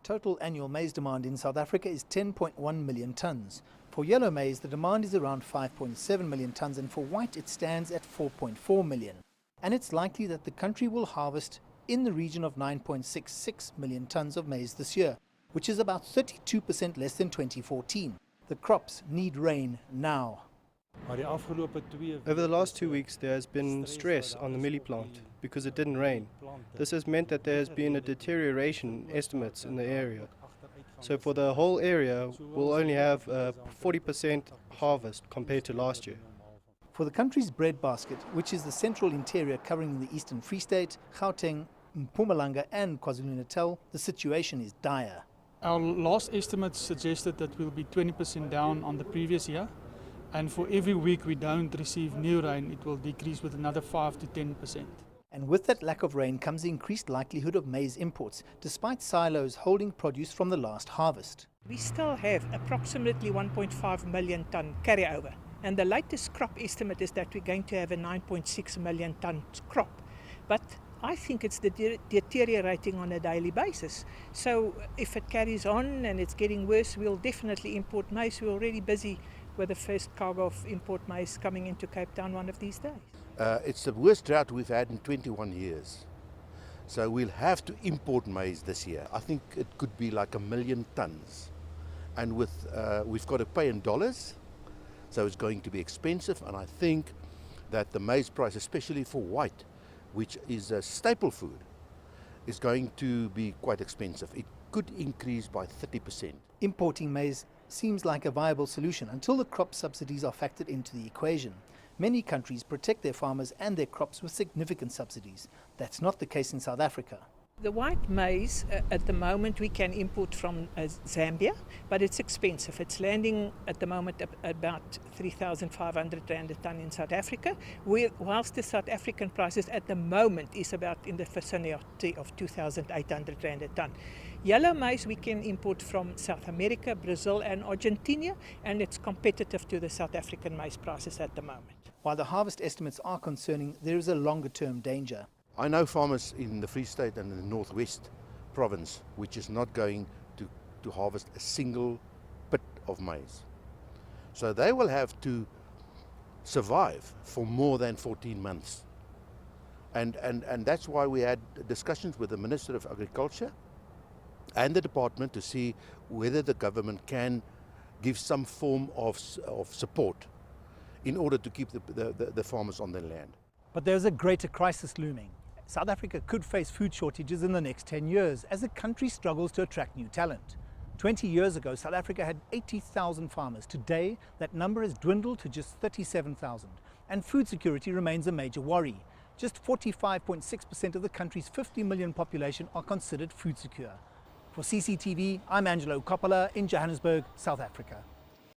Total annual maize demand in South Africa is 10.1 million tonnes. For yellow maize, the demand is around 5.7 million tonnes, and for white it stands at 4.4 million. And it's likely that the country will harvest in the region of 9.66 million tonnes of maize this year, which is about 32% less than 2014. The crops need rain now. Over the last 2 weeks there has been stress on the millie plant because it didn't rain. This has meant that there has been a deterioration in estimates in the area. So for the whole area we'll only have a 40% harvest compared to last year. For the country's breadbasket, which is the central interior covering the Eastern Free State, Gauteng, Mpumalanga and KwaZulu-Natal, the situation is dire. Our last estimates suggested that we'll be 20% down on the previous year, and for every week we don't receive new rain, it will decrease with another 5 to 10%. And with that lack of rain comes the increased likelihood of maize imports, despite silos holding produce from the last harvest. We still have approximately 1.5 million tonne carryover, and the latest crop estimate is that we're going to have a 9.6 million tonne crop. But I think it's deteriorating on a daily basis. So if it carries on and it's getting worse, we'll definitely import maize. We're already busy with the first cargo of import maize coming into Cape Town one of these days. It's the worst drought we've had in 21 years. So we'll have to import maize this year. I think it could be like 1 million tonnes. And we've got to pay in dollars, so it's going to be expensive. And I think that the maize price, especially for white, which is a staple food, is going to be quite expensive. It could increase by 30%. Importing maize seems like a viable solution until the crop subsidies are factored into the equation. Many countries protect their farmers and their crops with significant subsidies. That's not the case in South Africa. The white maize, at the moment, we can import from Zambia, but it's expensive. It's landing at the moment at about 3,500 rand a tonne in South Africa, whilst the South African prices at the moment is about in the vicinity of 2,800 rand a tonne. Yellow maize we can import from South America, Brazil and Argentina, and it's competitive to the South African maize prices at the moment. While the harvest estimates are concerning, there is a longer-term danger. I know farmers in the Free State and in the Northwest province which is not going to harvest a single pit of maize. So they will have to survive for more than 14 months. And that's why we had discussions with the Minister of Agriculture and the department to see whether the government can give some form of support in order to keep the farmers on their land. But there's a greater crisis looming. South Africa could face food shortages in the next 10 years as the country struggles to attract new talent. 20 years ago, South Africa had 80,000 farmers. Today, that number has dwindled to just 37,000. And food security remains a major worry. Just 45.6% of the country's 50 million population are considered food secure. For CCTV, I'm Angelo Coppola in Johannesburg, South Africa.